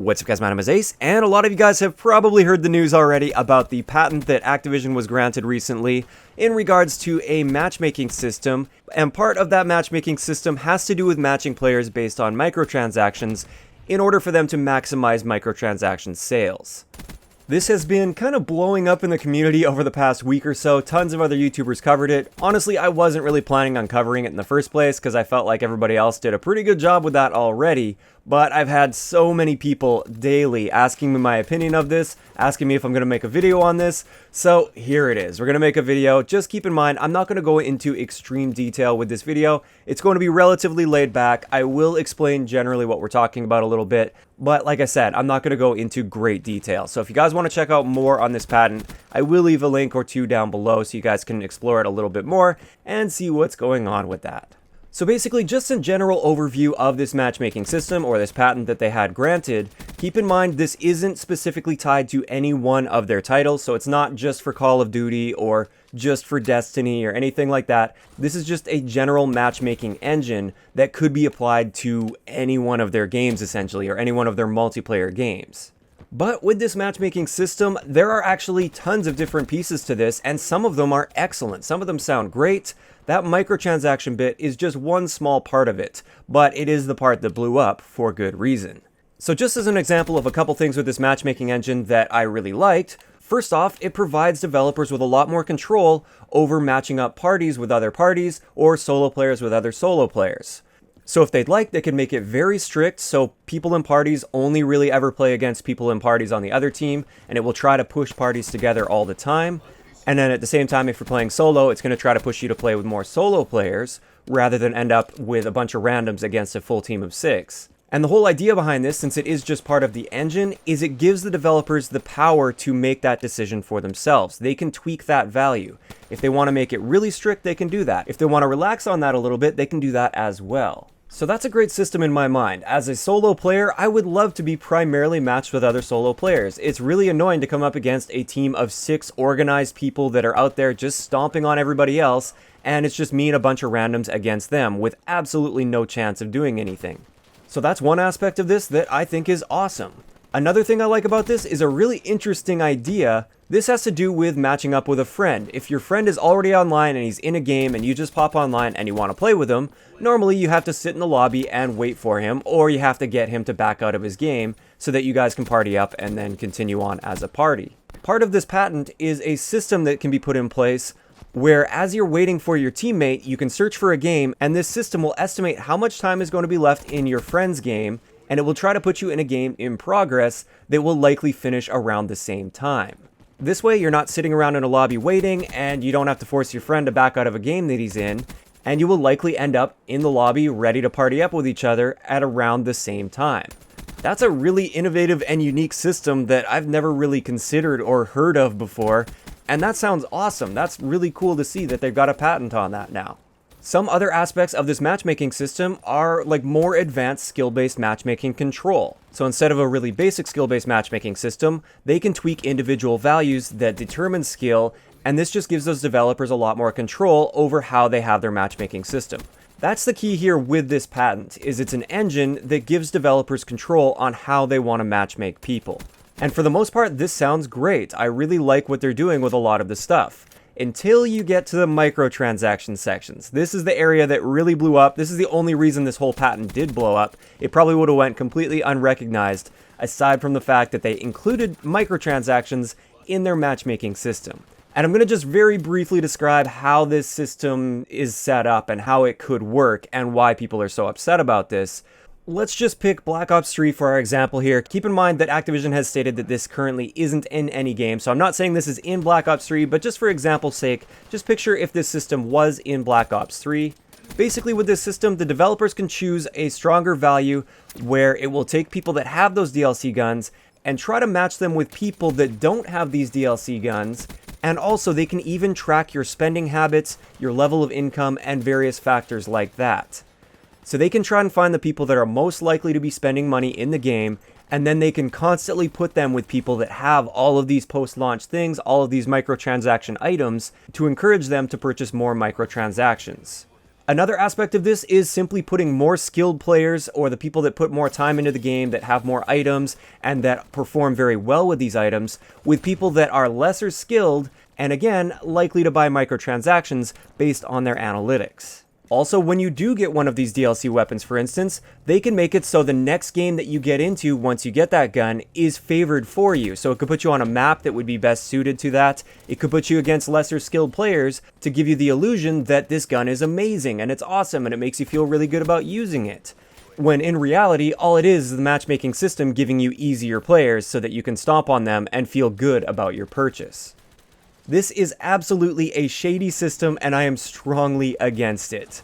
What's up guys, my name is Ace, and a lot of you guys have probably heard the news already about the patent that Activision was granted recently in regards to a matchmaking system, and part of that matchmaking system has to do with matching players based on microtransactions in order for them to maximize microtransaction sales. This has been kind of blowing up in the community over the past week or so. Tons of other YouTubers covered it. Honestly, I wasn't really planning on covering it in the first place because I felt like everybody else did a pretty good job with that already. But I've had so many people daily asking me my opinion of this, asking me if I'm going to make a video on this. So here it is. We're going to make a video. Just keep in mind, I'm not going to go into extreme detail with this video. It's going to be relatively laid back. I will explain generally what we're talking about a little bit. But like I said, I'm not going to go into great detail. So if you guys want to check out more on this patent, I will leave a link or two down below so you guys can explore it a little bit more and see what's going on with that. So basically, just a general overview of this matchmaking system or this patent that they had granted. Keep in mind, this isn't specifically tied to any one of their titles, so it's not just for Call of Duty or just for Destiny or anything like that. This is just a general matchmaking engine that could be applied to any one of their games, essentially, or any one of their multiplayer games. But with this matchmaking system, there are actually tons of different pieces to this, and some of them are excellent. Some of them sound great. That microtransaction bit is just one small part of it, but it is the part that blew up for good reason. So just as an example of a couple things with this matchmaking engine that I really liked, first off, it provides developers with a lot more control over matching up parties with other parties or solo players with other solo players. So if they'd like, they could make it very strict so people in parties only really ever play against people in parties on the other team, and it will try to push parties together all the time. And then at the same time, if you're playing solo, it's going to try to push you to play with more solo players rather than end up with a bunch of randoms against a full team of 6. And the whole idea behind this, since it is just part of the engine, is it gives the developers the power to make that decision for themselves. They can tweak that value. If they want to make it really strict, they can do that. If they want to relax on that a little bit, they can do that as well. So that's a great system in my mind. As a solo player, I would love to be primarily matched with other solo players. It's really annoying to come up against a team of 6 organized people that are out there just stomping on everybody else, and it's just me and a bunch of randoms against them with absolutely no chance of doing anything. So that's one aspect of this that I think is awesome. Another thing I like about this is a really interesting idea. This has to do with matching up with a friend. If your friend is already online and he's in a game and you just pop online and you want to play with him, normally you have to sit in the lobby and wait for him, or you have to get him to back out of his game so that you guys can party up and then continue on as a party. Part of this patent is a system that can be put in place where as you're waiting for your teammate, you can search for a game, and this system will estimate how much time is going to be left in your friend's game, and it will try to put you in a game in progress that will likely finish around the same time. This way, you're not sitting around in a lobby waiting, and you don't have to force your friend to back out of a game that he's in, and you will likely end up in the lobby ready to party up with each other at around the same time. That's a really innovative and unique system that I've never really considered or heard of before, and that sounds awesome. That's really cool to see that they've got a patent on that now. Some other aspects of this matchmaking system are like more advanced skill-based matchmaking control. So instead of a really basic skill-based matchmaking system, they can tweak individual values that determine skill, and this just gives those developers a lot more control over how they have their matchmaking system. That's the key here with this patent, is it's an engine that gives developers control on how they want to matchmake people. And for the most part, this sounds great. I really like what they're doing with a lot of the stuff. Until you get to the microtransaction sections. This is the area that really blew up. This is the only reason this whole patent did blow up. It probably would have went completely unrecognized, aside from the fact that they included microtransactions in their matchmaking system. And I'm going to just very briefly describe how this system is set up and how it could work and why people are so upset about this. Let's just pick Black Ops 3 for our example here. Keep in mind that Activision has stated that this currently isn't in any game, so I'm not saying this is in Black Ops 3, but just for example's sake, just picture if this system was in Black Ops 3. Basically with this system, the developers can choose a stronger value where it will take people that have those DLC guns and try to match them with people that don't have these DLC guns, and also they can even track your spending habits, your level of income, and various factors like that. So they can try and find the people that are most likely to be spending money in the game, and then they can constantly put them with people that have all of these post-launch things, all of these microtransaction items, to encourage them to purchase more microtransactions. Another aspect of this is simply putting more skilled players, or the people that put more time into the game, that have more items, and that perform very well with these items, with people that are lesser skilled, and again, likely to buy microtransactions based on their analytics. Also, when you do get one of these DLC weapons, for instance, they can make it so the next game that you get into once you get that gun is favored for you. So it could put you on a map that would be best suited to that. It could put you against lesser skilled players to give you the illusion that this gun is amazing and it's awesome and it makes you feel really good about using it. When in reality, all it is the matchmaking system giving you easier players so that you can stomp on them and feel good about your purchase. This is absolutely a shady system, and I am strongly against it.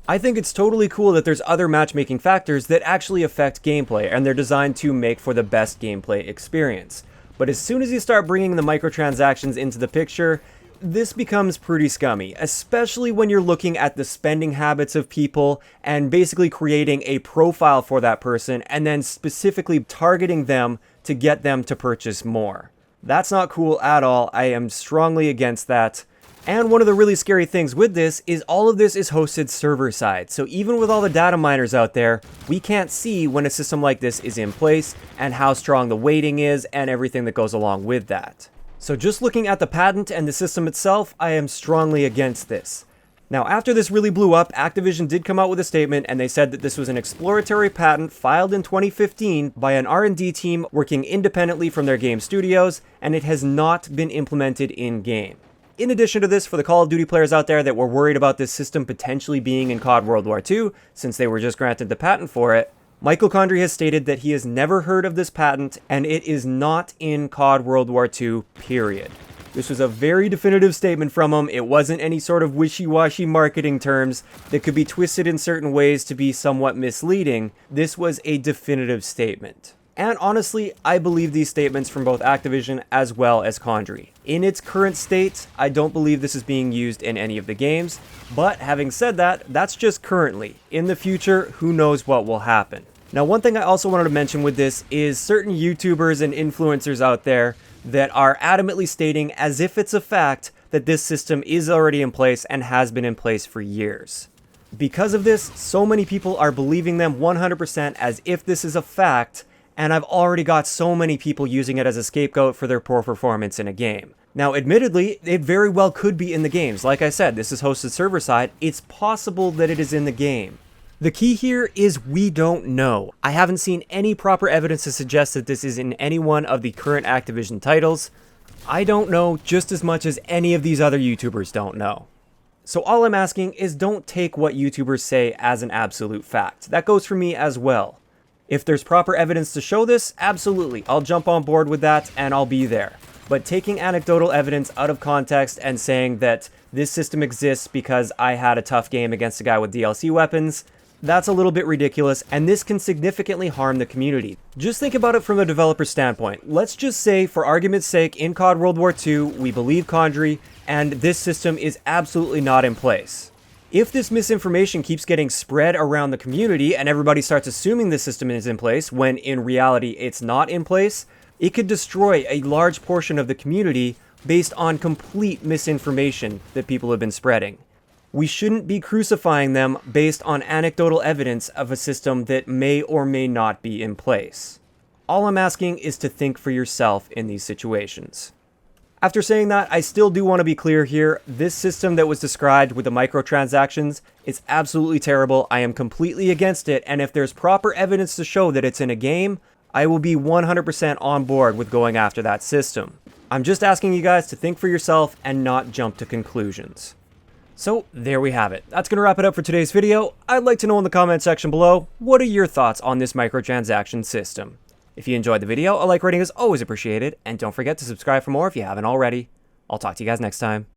I think it's totally cool that there's other matchmaking factors that actually affect gameplay, and they're designed to make for the best gameplay experience. But as soon as you start bringing the microtransactions into the picture, this becomes pretty scummy, especially when you're looking at the spending habits of people and basically creating a profile for that person and then specifically targeting them to get them to purchase more. That's not cool at all. I am strongly against that. And one of the really scary things with this is all of this is hosted server side. So even with all the data miners out there, we can't see when a system like this is in place and how strong the weighting is and everything that goes along with that. So just looking at the patent and the system itself, I am strongly against this. Now, after this really blew up, Activision did come out with a statement, and they said that this was an exploratory patent filed in 2015 by an R&D team working independently from their game studios, and it has not been implemented in-game. In addition to this, for the Call of Duty players out there that were worried about this system potentially being in COD World War II, since they were just granted the patent for it, Michael Condrey has stated that he has never heard of this patent, and it is not in COD World War II, period. This was a very definitive statement from him. It wasn't any sort of wishy-washy marketing terms that could be twisted in certain ways to be somewhat misleading. This was a definitive statement. And honestly, I believe these statements from both Activision as well as Condrey. In its current state, I don't believe this is being used in any of the games, but having said that, that's just currently. In the future, who knows what will happen. Now, one thing I also wanted to mention with this is certain YouTubers and influencers out there that are adamantly stating as if it's a fact that this system is already in place and has been in place for years. Because of this, so many people are believing them 100% as if this is a fact, and I've already got so many people using it as a scapegoat for their poor performance in a game. Now, admittedly, it very well could be in the games. Like I said, this is hosted server side. It's possible that it is in the game. The key here is we don't know. I haven't seen any proper evidence to suggest that this is in any one of the current Activision titles. I don't know just as much as any of these other YouTubers don't know. So all I'm asking is don't take what YouTubers say as an absolute fact. That goes for me as well. If there's proper evidence to show this, absolutely, I'll jump on board with that and I'll be there. But taking anecdotal evidence out of context and saying that this system exists because I had a tough game against a guy with DLC weapons, that's a little bit ridiculous, and this can significantly harm the community. Just think about it from a developer standpoint. Let's just say, for argument's sake, in COD World War II, we believe Condrey, and this system is absolutely not in place. If this misinformation keeps getting spread around the community and everybody starts assuming the system is in place when in reality it's not in place, it could destroy a large portion of the community based on complete misinformation that people have been spreading. We shouldn't be crucifying them based on anecdotal evidence of a system that may or may not be in place. All I'm asking is to think for yourself in these situations. After saying that, I still do want to be clear here. This system that was described with the microtransactions is absolutely terrible. I am completely against it, and if there's proper evidence to show that it's in a game, I will be 100% on board with going after that system. I'm just asking you guys to think for yourself and not jump to conclusions. So there we have it. That's going to wrap it up for today's video. I'd like to know in the comment section below, what are your thoughts on this microtransaction system? If you enjoyed the video, a like rating is always appreciated, and don't forget to subscribe for more if you haven't already. I'll talk to you guys next time.